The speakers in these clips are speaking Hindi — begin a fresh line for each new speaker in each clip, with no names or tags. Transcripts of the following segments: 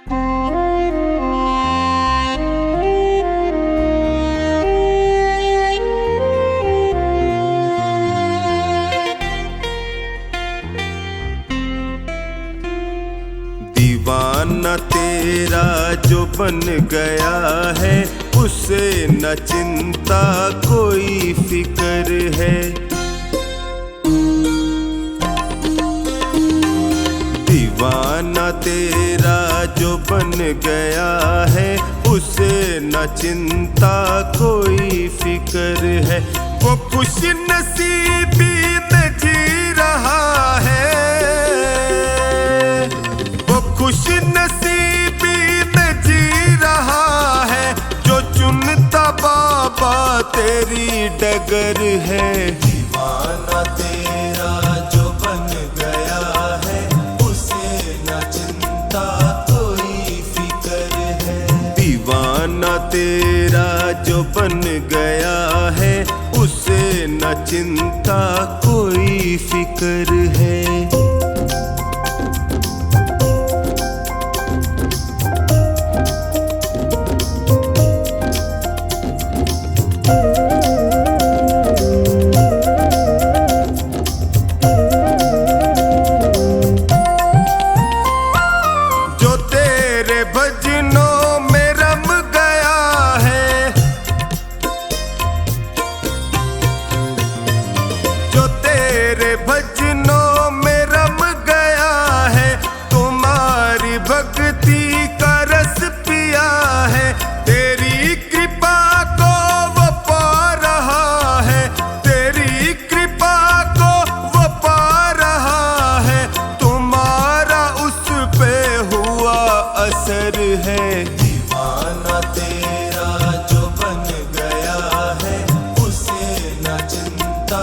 दीवाना तेरा जो बन गया है, उसे न चिंता कोई फिक्र है। दीवाना तेरा जो बन गया है, उसे न चिंता कोई फिक्र है। वो खुश नसीबी में जी रहा है, वो खुश नसीबी में जी रहा है, जो चुनता बाबा तेरी डगर है। दीवाना तेरा जो बन गया है, उसे न चिंता कोई फिक्र है। दीवाना तेरा जो बन गया है, उसे न चिंता कोई फिक्र है। भजनों में रम गया है, तुम्हारी भक्ति का रस पिया है। तेरी कृपा को वो पा रहा है, तेरी कृपा को वो पा रहा है, तुम्हारा उस पे हुआ असर है। दीवाना तेरा जो बन गया है, उसे न चिंता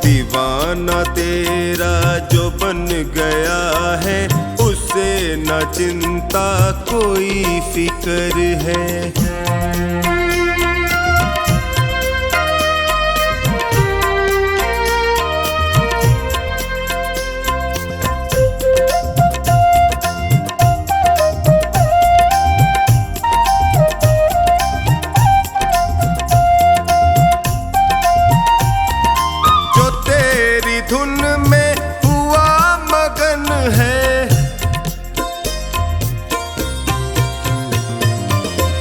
दीवाना तेरा जो बन गया है, उसे न चिंता कोई फिक्र है। धुन में हुआ मगन है,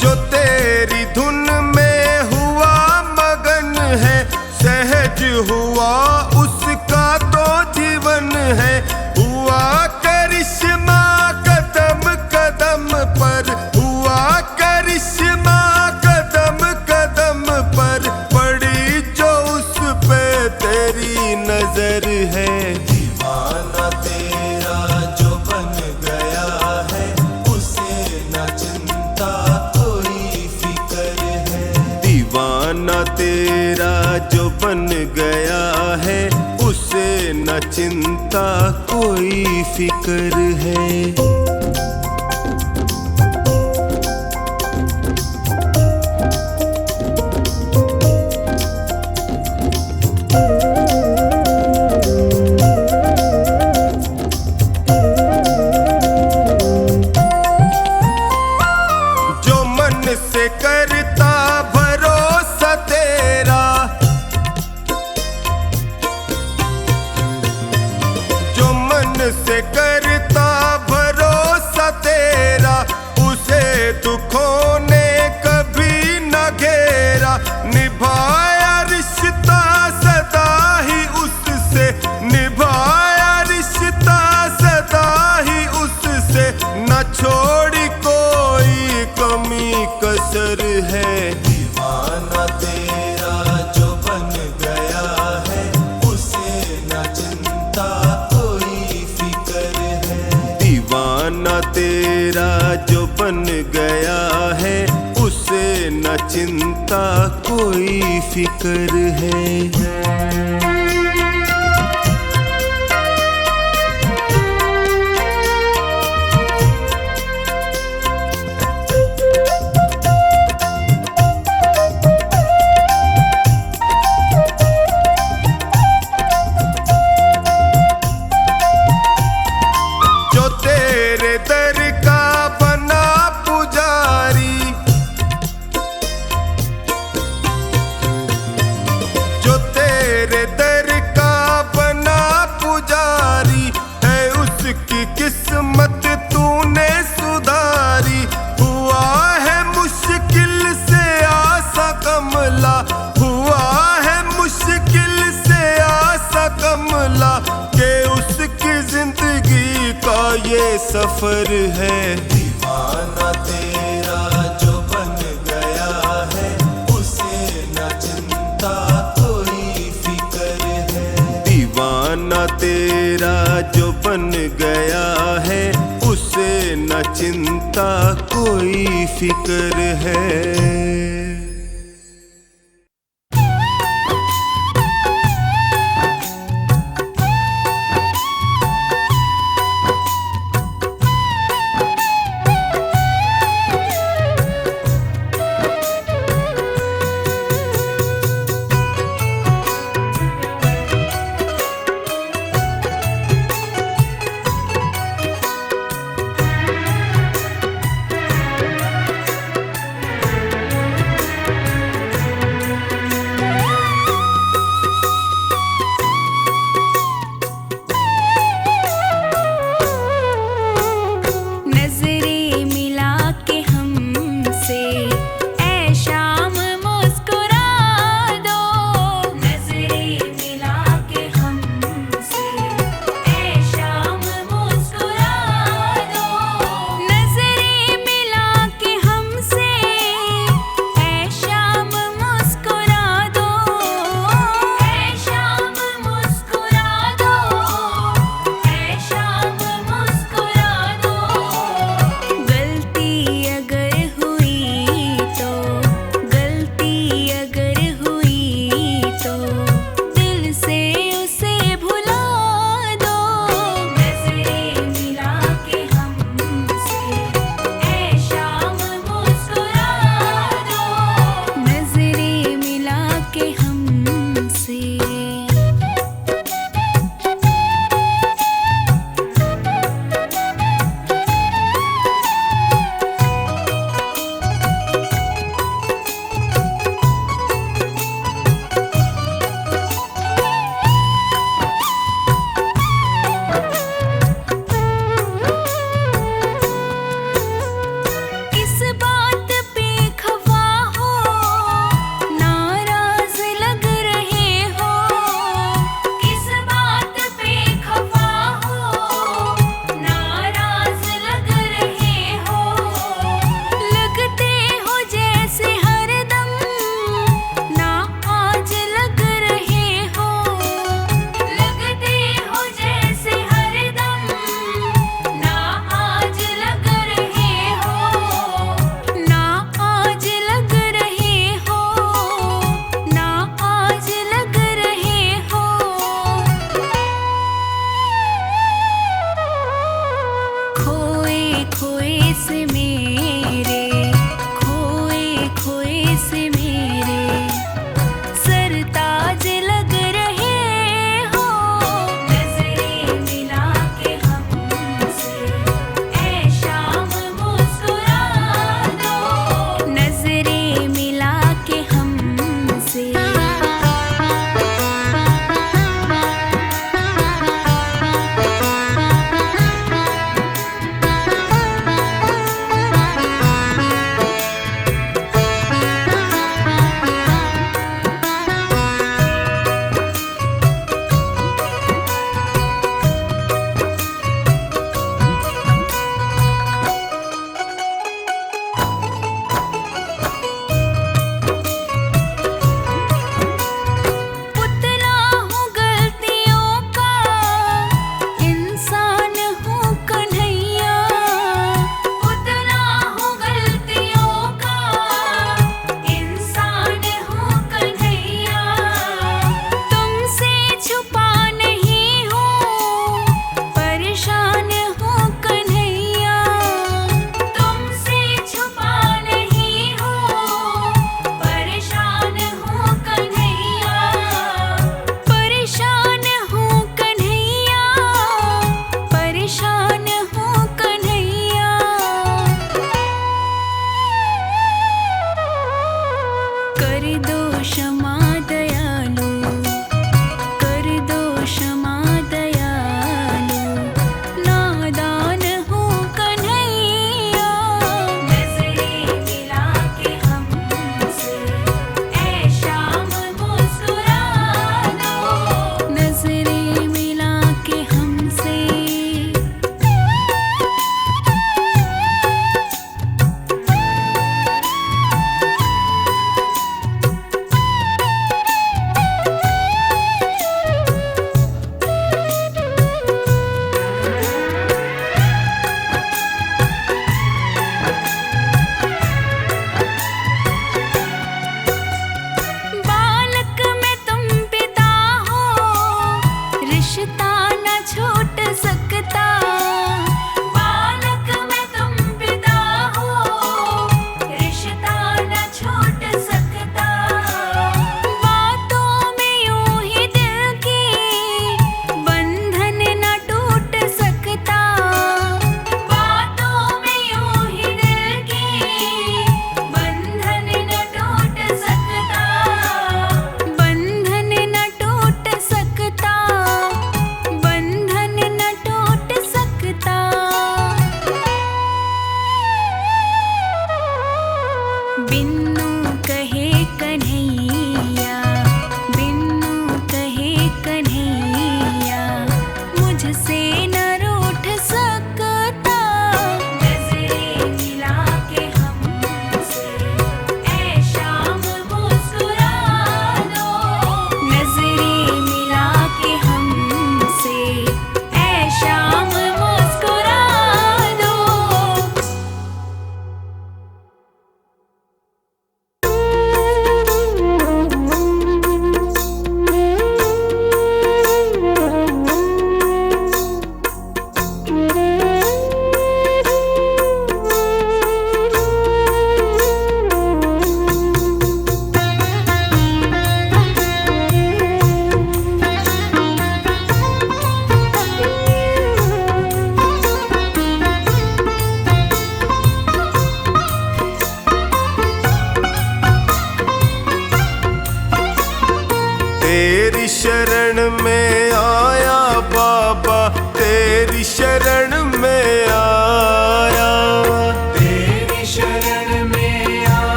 जो तेरी धुन में हुआ मगन है, सहज हुआ उसका तो जीवन है। हुआ करिश्मा कदम कदम पर, हुआ करिश्मा कदम कदम पर, पड़ी जो उस पे तेरी नजर है। दीवाना तेरा जो बन गया है, उसे न चिंता कोई फिक्र है। दीवाना तेरा जो बन गया है, उसे न चिंता कोई फिक्र है। से करता भरोसा तेरा, जो मन से करता भरोसा तेरा, उसे दुखों ने कभी न घेरा। निभाया रिश्ता सदा ही उससे, निभाया रिश्ता सदा ही उससे, न छोड़ी कोई कमी कसर है। दीवाना तेरा जो बन गया है, उसे न चिंता कोई फिक्र है। दीवाना तेरा जो बन गया है, उसे न चिंता कोई फिक्र है। ये सफर है। दीवाना तेरा जो बन गया है, उसे न चिंता कोई फिक्र है। दीवाना तेरा जो बन गया है, उसे न चिंता कोई फिक्र है।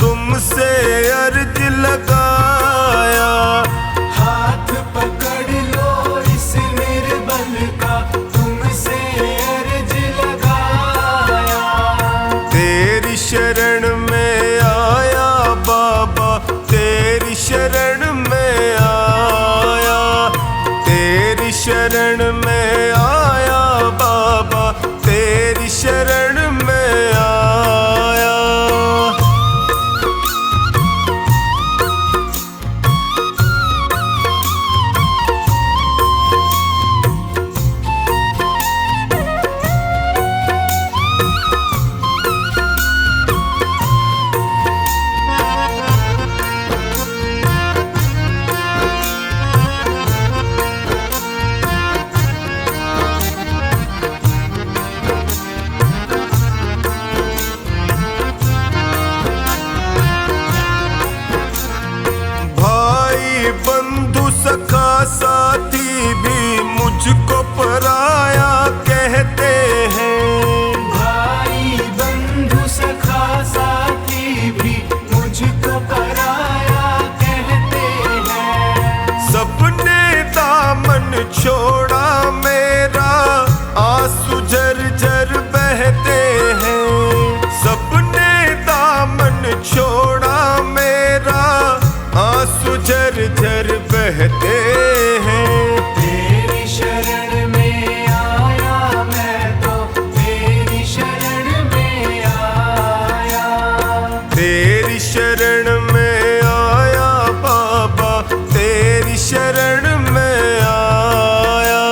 तुमसे अर्ज लगाया।
हाथ पकड़ लो इस निर्बल का, तुमसे अर्ज लगाया।
तेरी शरण में आया बाबा, तेरी शरण में आया, तेरी शरण में आया बाबा, तेरी शरण में आया। भाई बंधु सखा साथी भी मुझको पराया कहते हैं।
भाई बंधु सखा साथी भी मुझको पराया कहते हैं।
सबने दामन छोड़ा मेरा, आंसू झरझर बहते हैं। सबने दामन छोड़ा मेरा, आंसू झरझर बहते हैं।
तेरी शरण में आया मैं तो, तेरी शरण में आया।
तेरी शरण में आया बाबा, तेरी शरण में आया।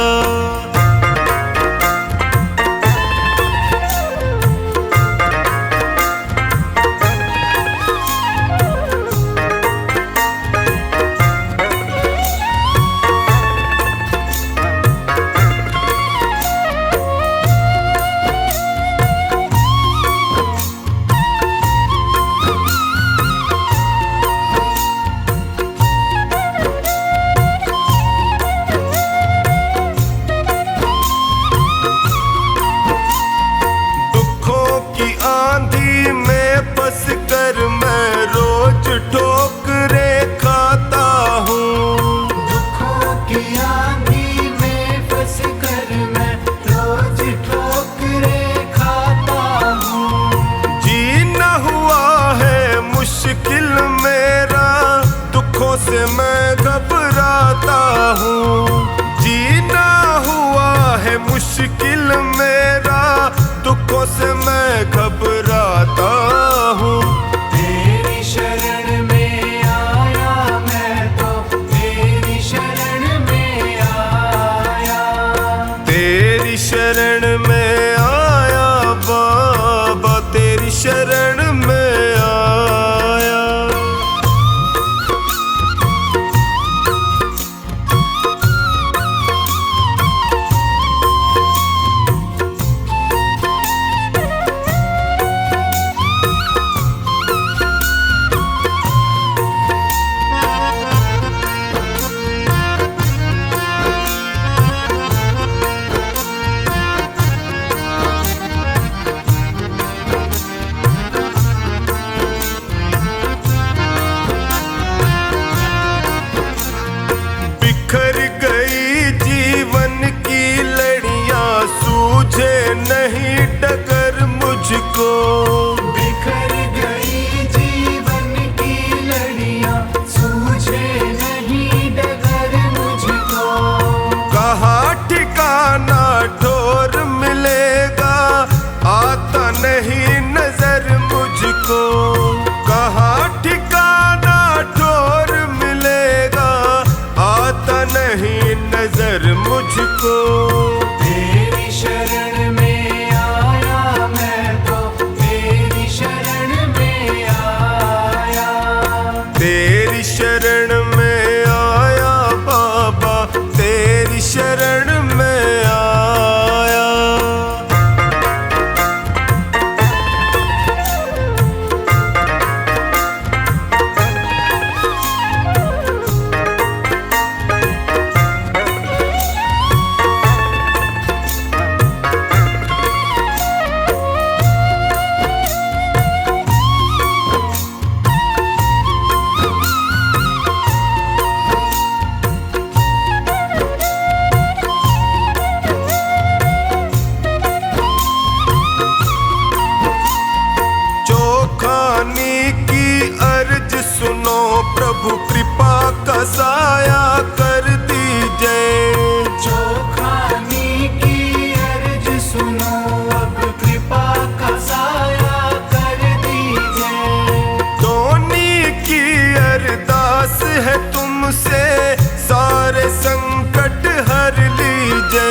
तुमसे सारे संकट हर लीजे।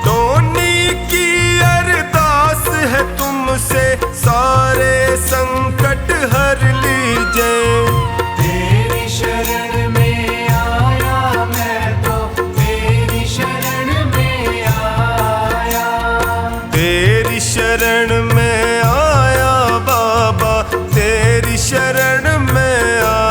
टोनी की अरदास है तुमसे सारे संकट हर लीजे।
तेरी शरण में आया मैं तो, तेरी शरण में आया।
तेरी शरण में आया बाबा, तेरी शरण में आया।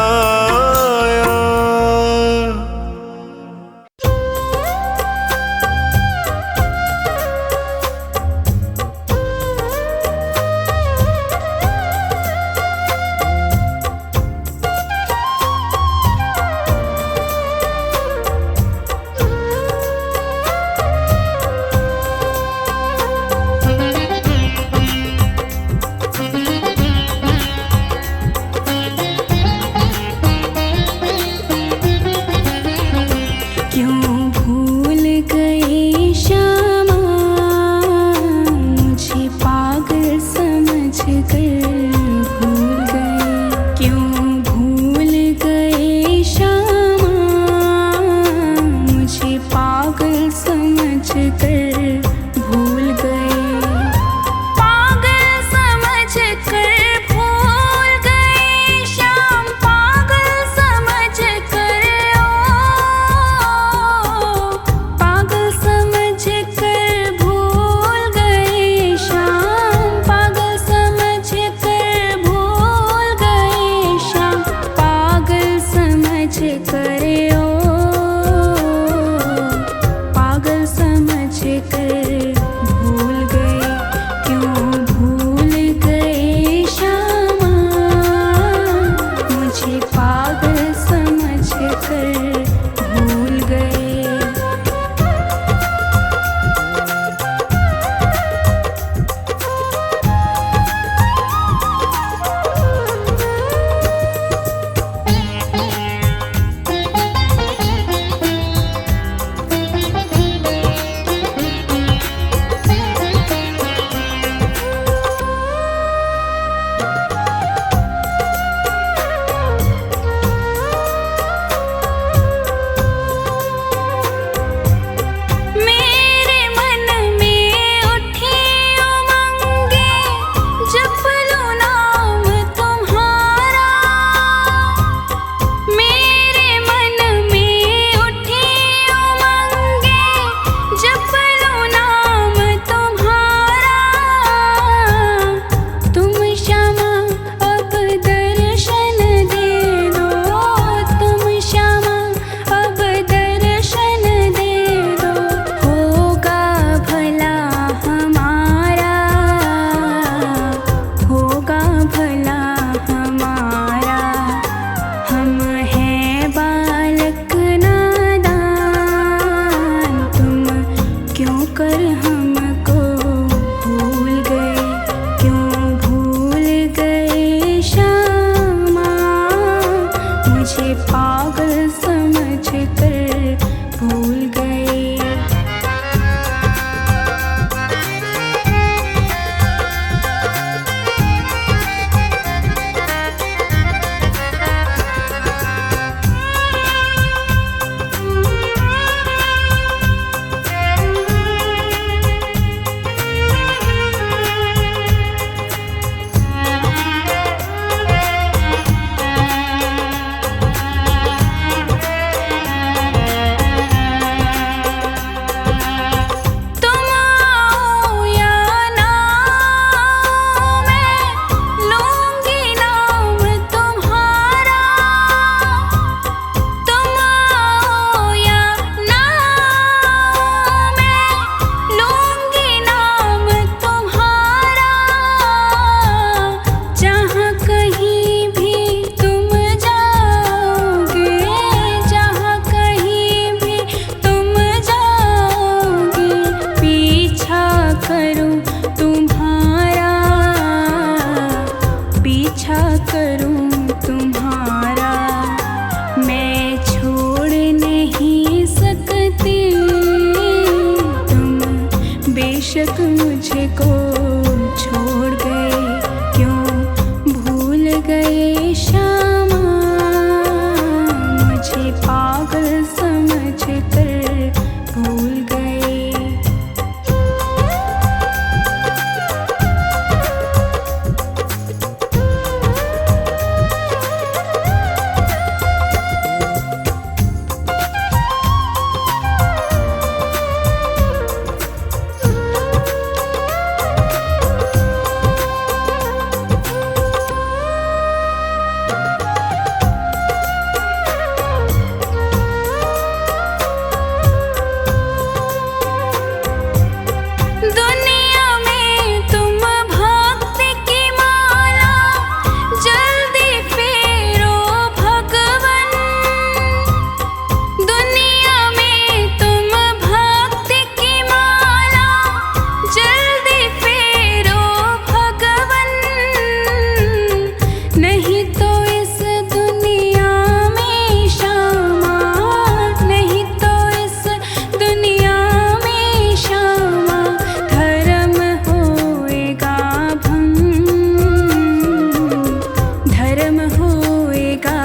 कर्म होएगा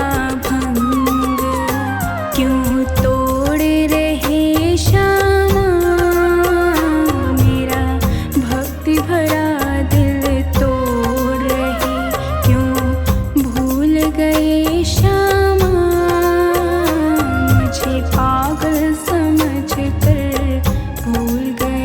भंग, क्यों तोड़ रहे श्यामा मेरा भक्ति भरा दिल तोड़ रहे, क्यों भूल गए श्यामा मुझे पागल समझ कर भूल गए।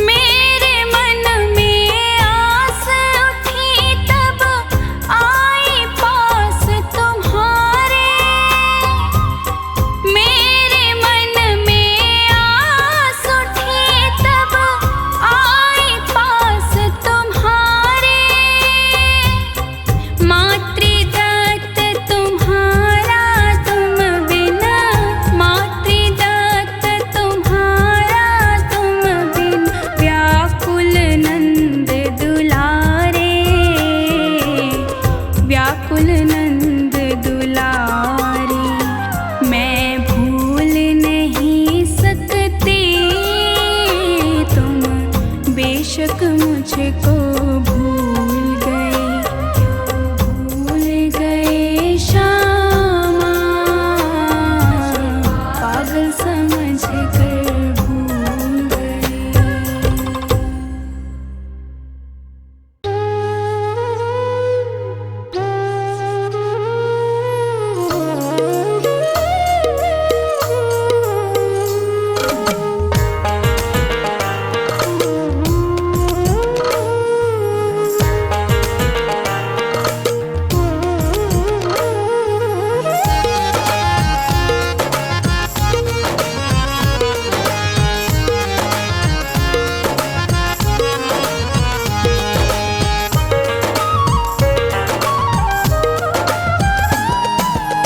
मेरे मन में आस उठी तब आई पास तुम्हारे, मेरे मन में आस उठी तब आई पास तुम्हारे, मातृदत्त तुम्हारा तुम बिना, मातृदत्त तुम्हारा तुम बिन, व्याकुल नंद दुलारे, व्याकुल नंद दुलारे, मैं भूल नहीं सकती तुम बेशक मुझको भूल गए, भूल गए श्यामा पागल समझ कर भूल गए।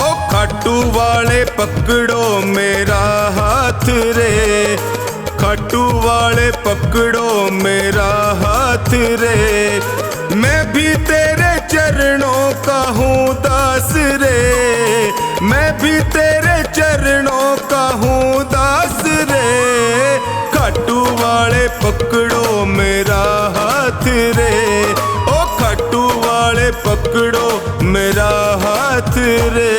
ओ खाटू वाले पकड़ो मेरा हाथ रे, खाटू वाले पकड़ो मेरा हाथ रे, मैं भी तेरे चरणों का हूँ दास रे, मैं भी तेरे चरणों का हूँ दास रे, खाटू वाले पकड़ो मेरा हाथ रे, ओ खाटू वाले पकड़ो मेरा हाथ रे।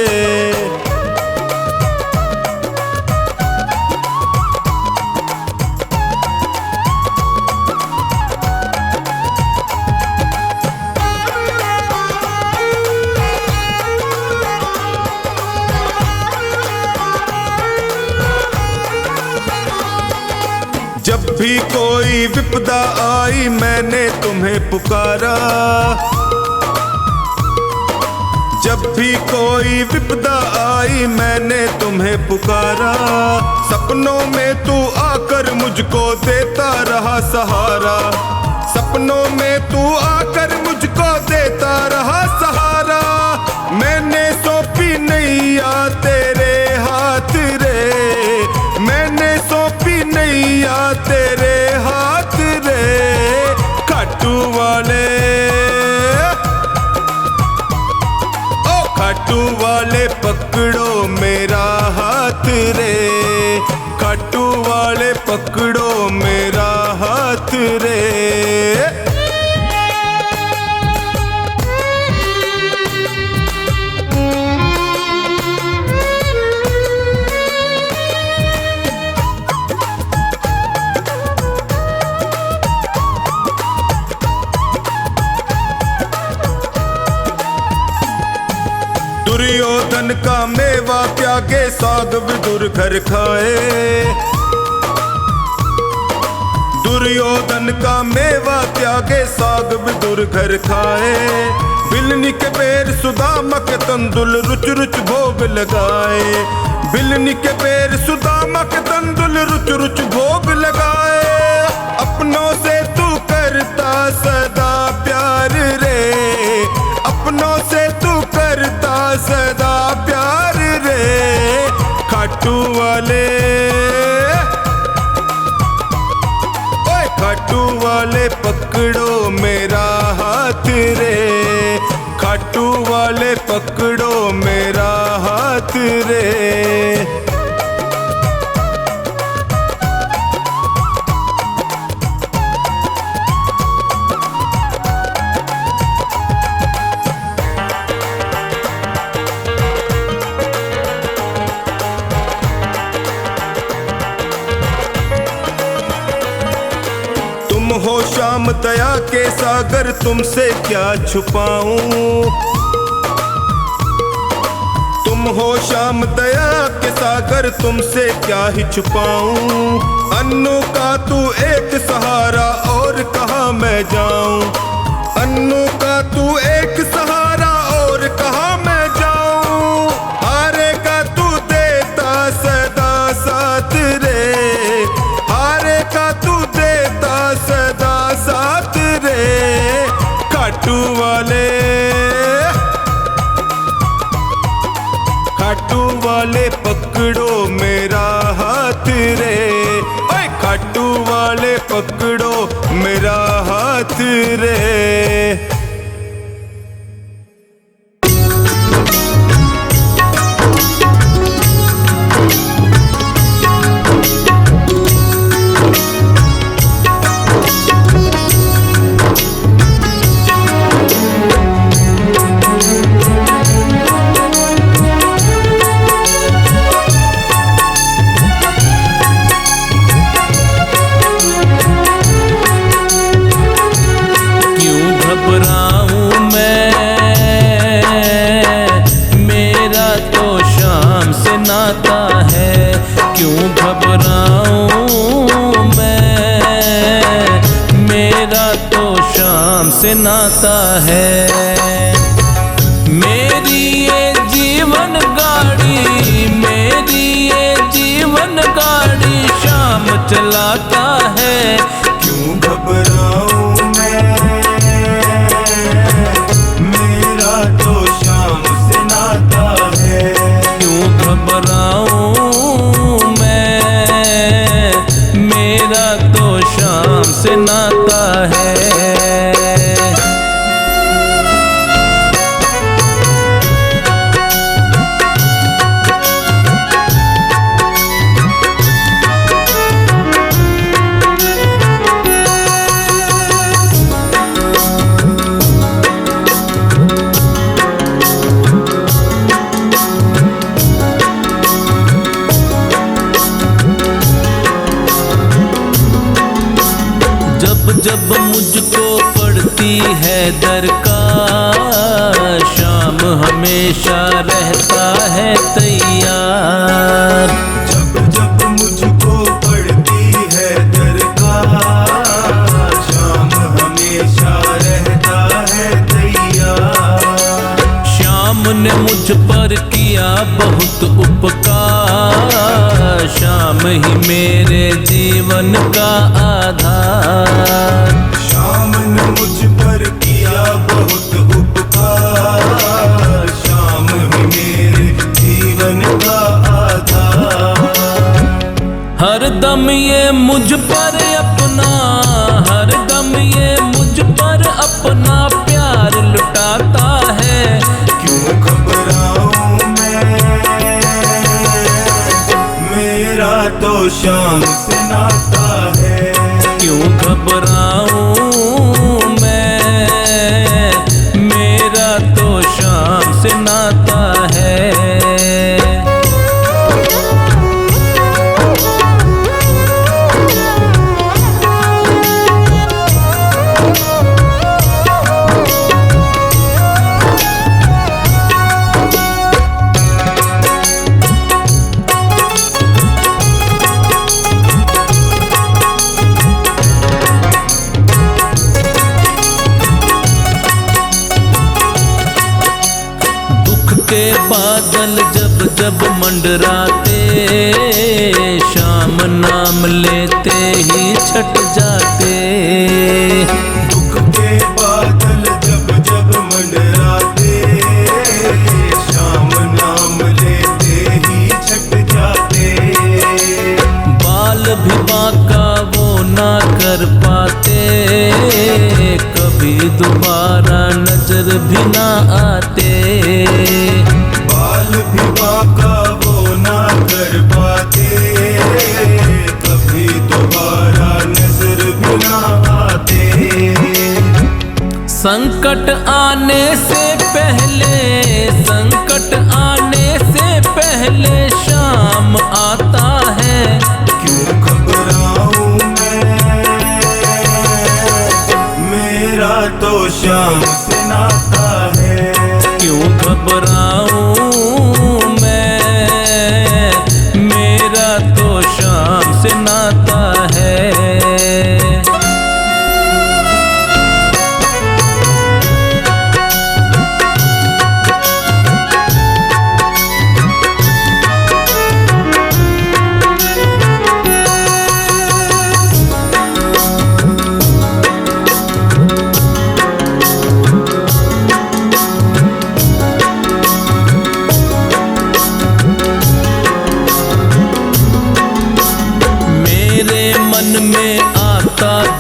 जब भी कोई विपदा आई मैंने तुम्हें पुकारा, जब भी कोई विपदा आई मैंने तुम्हें पुकारा, सपनों में तू आकर मुझको देता रहा सहारा, सपनों में तू आकर मुझको देता रहा सहारा, मैंने सौंपी नैया तेरे हाथ रे, मैंने सौंपी नैया तेरे हाथ रे, खाटू वाले, ओ खाटू वाले पकड़ो मेरा हाथ रे, खाटू वाले पकड़ो मेरा हाथ रे। दुर्योधन का मेवा त्यागे साग विदुर घर खाए, दुर्योधन का मेवा त्यागे साग विदुर घर खाए, बिलनी के पेड़ सुदामा के तंदुल रुच रुच भोग लगाए, बिलनी के पेड़ सुदामा के तंदुल रुच रुच भोग लगाए, अपनों से तू करता सदा प्यार रे, खाटू वाले, ओए खाटू वाले पकड़ो मेरा हाथ रे, खाटू वाले पकड़ो मेरा हाथ रे। तुम हो श्याम दया के सागर, तुमसे क्या छुपाऊं। तुम हो श्याम दया के सागर, तुमसे क्या ही छुपाऊं। अन्नू का तू एक सहारा और कहाँ मैं जाऊं। अन्नू का तू एक सहारा और कहाँ मैं जाऊं। हारेगा तू देता सदा साथ रे, हारेगा तू देता सदा साथ रे। खाटू वाले, खाटू वाले पकड़ो मेरा हाथ रे, ओए खाटू वाले पकड़ो मेरा हाथ रे।
क्यों घबराऊं मैं, मेरा तो शाम से नाता है। मेरी ये जीवन गाड़ी, मेरी ये जीवन गाड़ी शाम चलाता है।
क्यों घबराऊं मैं, मेरा तो शाम से नाता है।
क्यों घबराऊं मेरा तो शाम से नाता है। जब मुझको पड़ती है दरकार, शाम हमेशा रहता है तैयार।
जब जब मुझको पड़ती है दरकार, शाम हमेशा रहता है तैयार।
शाम ने मुझ पर किया बहुत उपकार, शाम ही मेरे जीवन का आधार।
शाम ने मुझ पर किया बहुत उपकार, शाम ही मेरे जीवन का आधार।
हर दम ये मुझ पर अपना, हर दम ये मुझ पर अपना प्यार लुटाता है।
क्यों घबराऊं मैं, मेरा तो शाम से नाता है।
क्यों घबराऊं मैं, मेरा तो शाम से नाता है। के बादल जब जब मंडराते, शाम नाम लेते ही छट जाते।
दुख के बादल जब जब मंडराते, शाम नाम लेते ही छट जाते।
आते।
बाल भी बाका वो ना कर पाते, कभी दोबारा नजर भी ना आते।
संकट आने से पहले, संकट आने से पहले शाम आता है।
क्यों घबराऊं मैं, मेरा तो शाम से नाता है।
क्यों घबराऊं मैं, मेरा तो शाम से नाता है।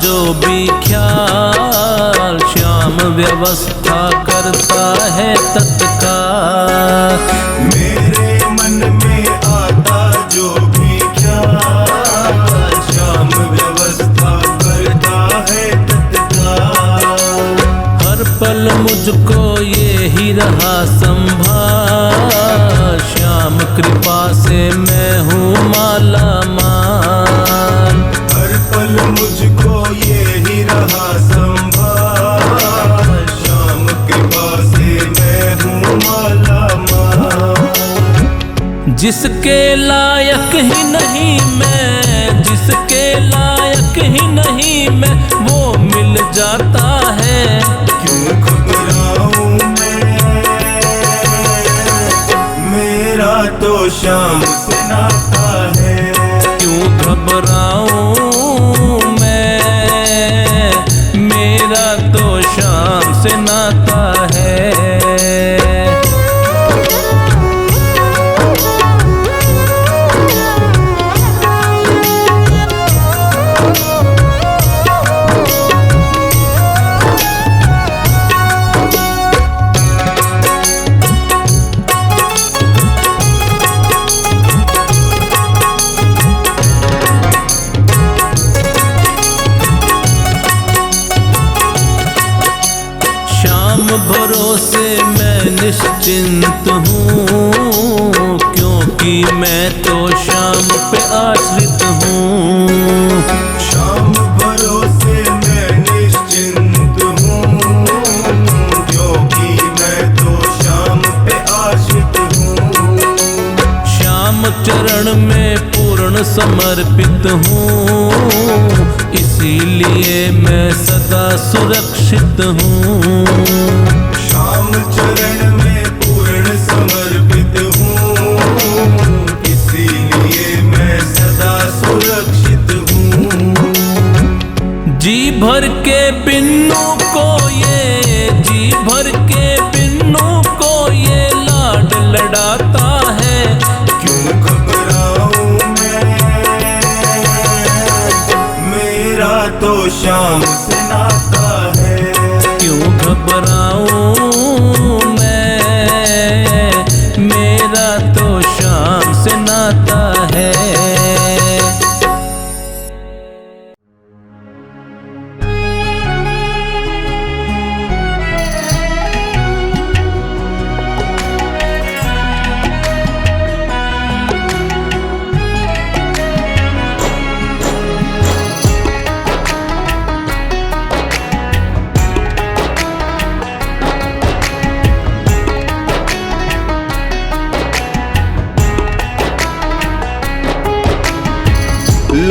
जो भी ख्याल श्याम व्यवस्था करता है तत्काल।
मेरे मन में आता जो भी ख्याल श्याम व्यवस्था करता है तत्काल।
हर पल मुझको ये ही रहा संभाल, श्याम कृपा से मैं हूँ माला माल।
हर पल मुझको ये ही रहा संभाल, श्याम कृपा से मैं हूँ माला माल।
जिसके लायक ही नहीं मैं, जिसके लायक ही नहीं मैं, वो मिल जाता है।
क्यों घबराऊं मैं, मेरा तो शाम से नाता है।
क्यों घबराऊं मैं, मेरा तो शाम से नाता है। भरोसे मैं निश्चिंत हूँ, क्योंकि मैं तो शाम पे आश्रित हूँ।
शाम भरोसे मैं निश्चिंत हूँ, क्योंकि मैं तो शाम पे आश्रित हूँ।
श्याम चरण में पूर्ण समर्पित हूँ, इसीलिए मैं सदा सुरक्षित हूँ।
श्याम चरण में पूर्ण समर्पित हूँ, इसीलिए मैं सदा सुरक्षित हूँ।
जी भर के बिन्नू को ये, जी भर के बिन्नू को ये लाड लड़ाता है।
क्यों घबराऊं मैं, मेरा तो शाम से नाता है।
क्यों घबराऊं मैं, मेरा तो शाम से नाता है।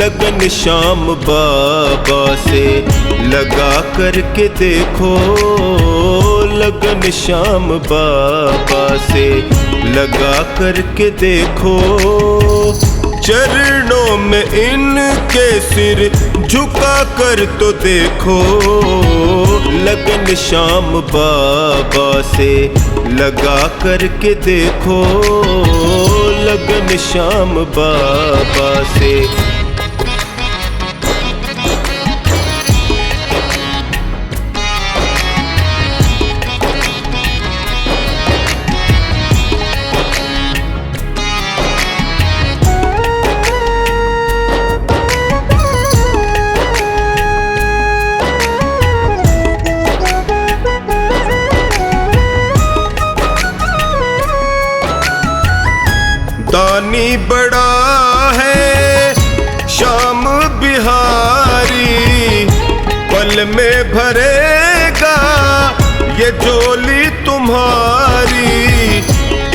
लगन श्याम बाबा से लगा करके देखो, लगन श्याम बाबा से लगा करके देखो। चरणों में इनके सिर झुका कर तो देखो, लगन श्याम बाबा से लगा करके देखो, लगन श्याम बाबा से। दानी बड़ा है श्याम बिहारी, पल में भरेगा ये झोली तुम्हारी।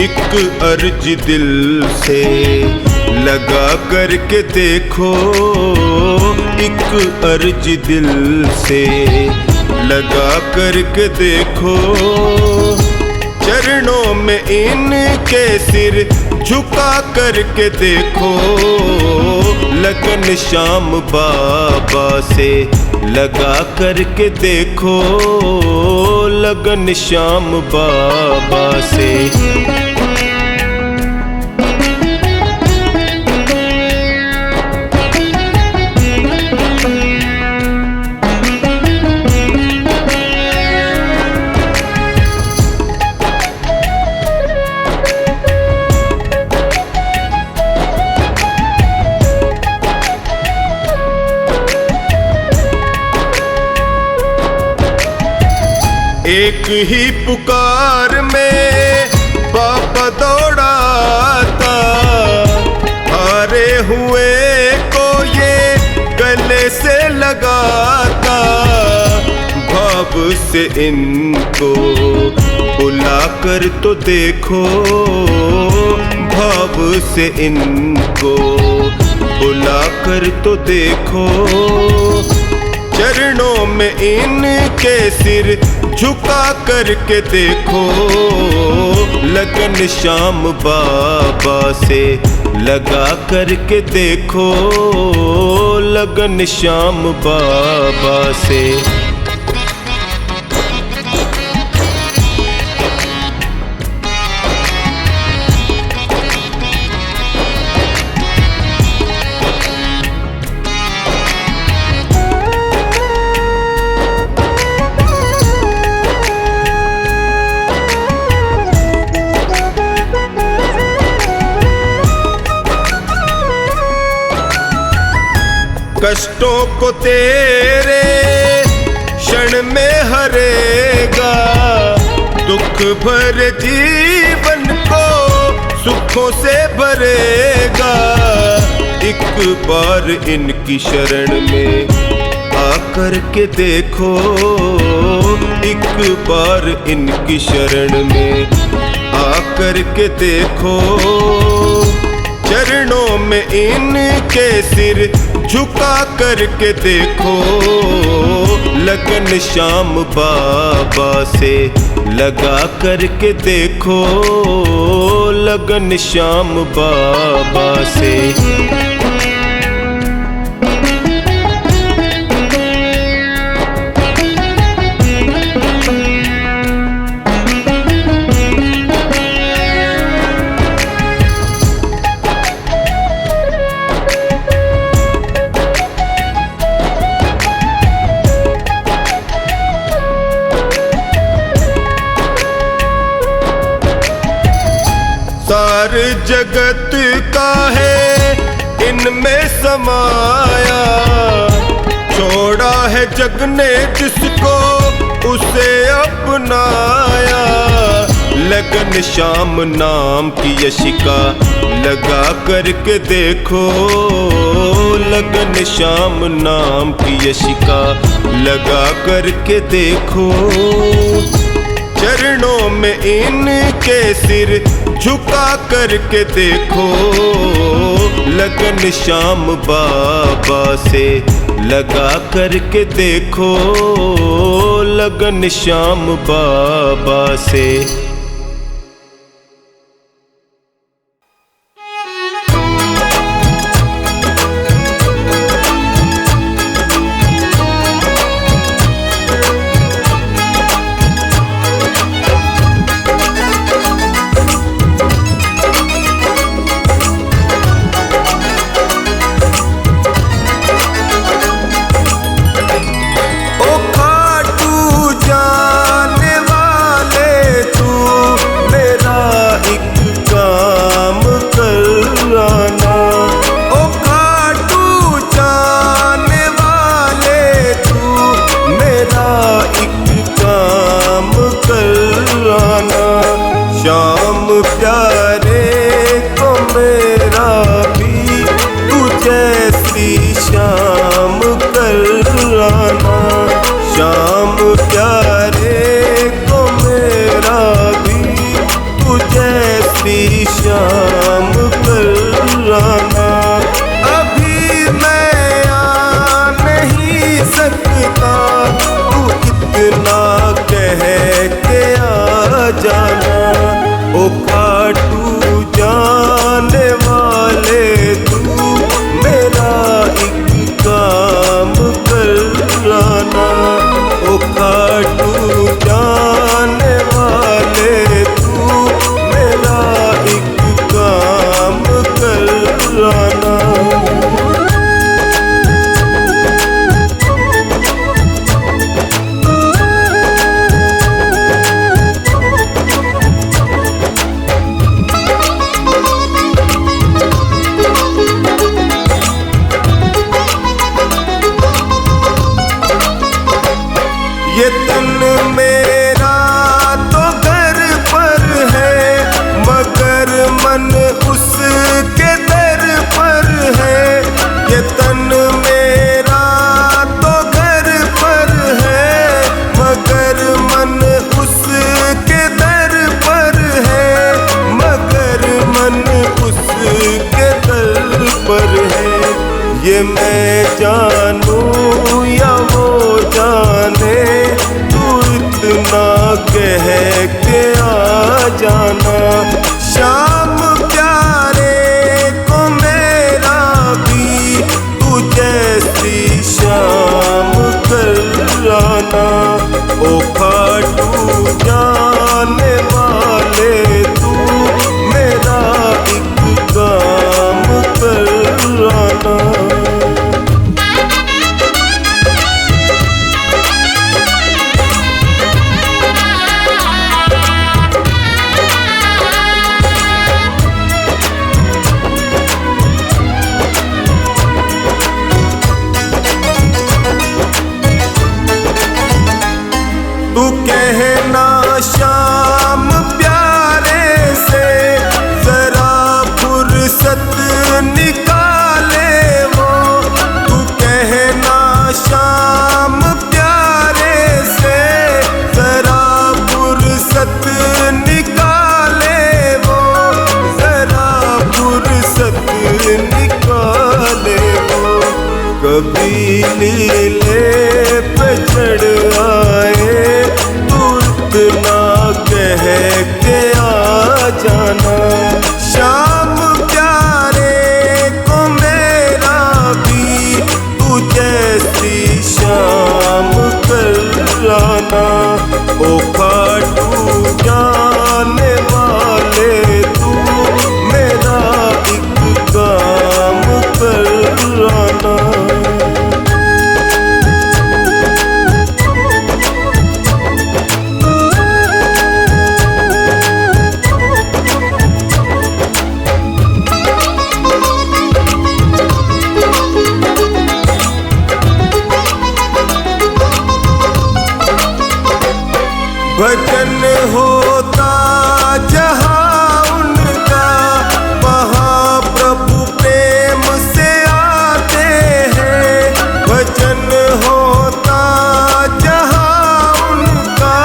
एक अर्ज दिल से लगा करके देखो, एक अर्ज दिल से लगा करके देखो, चरणों में इनके सिर झुका करके देखो। लगन श्याम बाबा से लगा करके देखो, लगन श्याम बाबा से। एक ही पुकार में बाबा दौड़ाता, हारे हुए को ये गले से लगाता। भाव से इनको बुला कर तो देखो, भाव से इनको बुला कर तो देखो, चरणों में इनके सिर झुका करके देखो। लगन श्याम बाबा से लगा करके देखो, लगन श्याम बाबा से। कष्टों को तेरे क्षण में हरेगा, दुख भरे जीवन को सुखों से भरेगा। एक बार इनकी शरण में आकर के देखो, एक बार इनकी शरण में आकर के देखो, चरणों में इनके सिर झुका करके देखो। लगन श्याम बाबा से लगा करके देखो, लगन श्याम बाबा से। सार जगत का है इनमें समाया, छोड़ा है जग ने जिसको उसे अपनाया। लगन श्याम नाम की यशिका लगा करके देखो, लगन श्याम नाम की यशिका लगा करके देखो, चरणों में इनके सिर झुका करके देखो। लगन श्याम बाबा से लगा करके देखो, लगन श्याम बाबा से। श्याम प्यारे को ओ खाटू जाने वाले तू मेरा एक काम कराना। ओ खाटू जाने वाले तू मेरा एक काम कराना। ये तन मेरा तो घर पर है मगर मन उसके दर पर है। ये तन मेरा तो घर पर है मगर मन उसके दर पर है। मगर मन उसके दर पर है। ये मैं जानूं या वो जाने तू इतना कह के आ जाना। शाम प्यारे को मेरा भी तू जैसी शाम कराना। ओ खाटू जाने वाले तू मेरा एक काम कराना। तू कहना शाम प्यारे से जरा फुर्सत निकाले वो। तू कहना शाम प्यारे से जरा फुर्सत निकाले वो। जरा फुर्सत निकाले वो। कभी लीले पे चढ़ आए इतना कह के आ जाना। शाम प्यारे को मेरा भी तू जैसी शाम कराना। ओ खाटू जाने वाले तू मेरा एक काम कराना। भजन होता जहाँ उनका वहाँ प्रभु प्रेम से आते हैं। भजन होता जहाँ उनका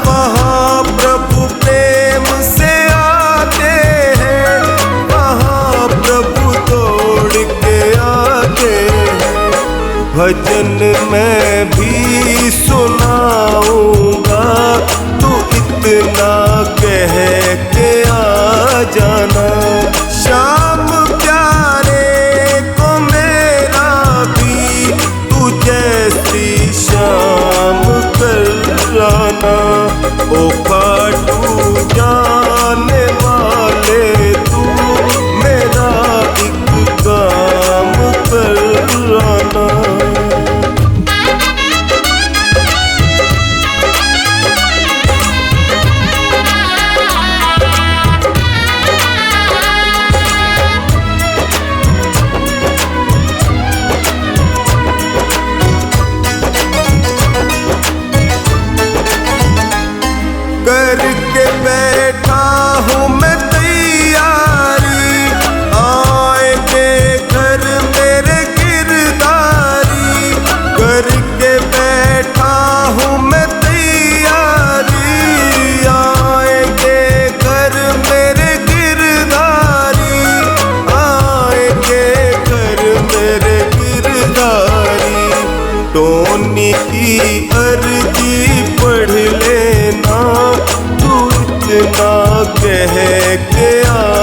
वहाँ प्रभु प्रेम से आते हैं। वहाँ प्रभु दौड़ के आते हैं। भजन मैं भी सुनाऊंगा तू इतना कह के आ जाना। शाम प्यारे को मेरा भी तू जैसी शाम कराना। ओ खाटू जाने वाले तू मेरा एक काम कराना। करके बैठा हूँ मैं तैयारी आएंगे घर मेरे गिरदारी। करके बैठा हूँ मैं तैयारी आएंगे घर मेरे गिरदारी। आएंगे घर मेरे गिरदारी। टोनी की अर्जी पढ़ लेना तू ना कह के आ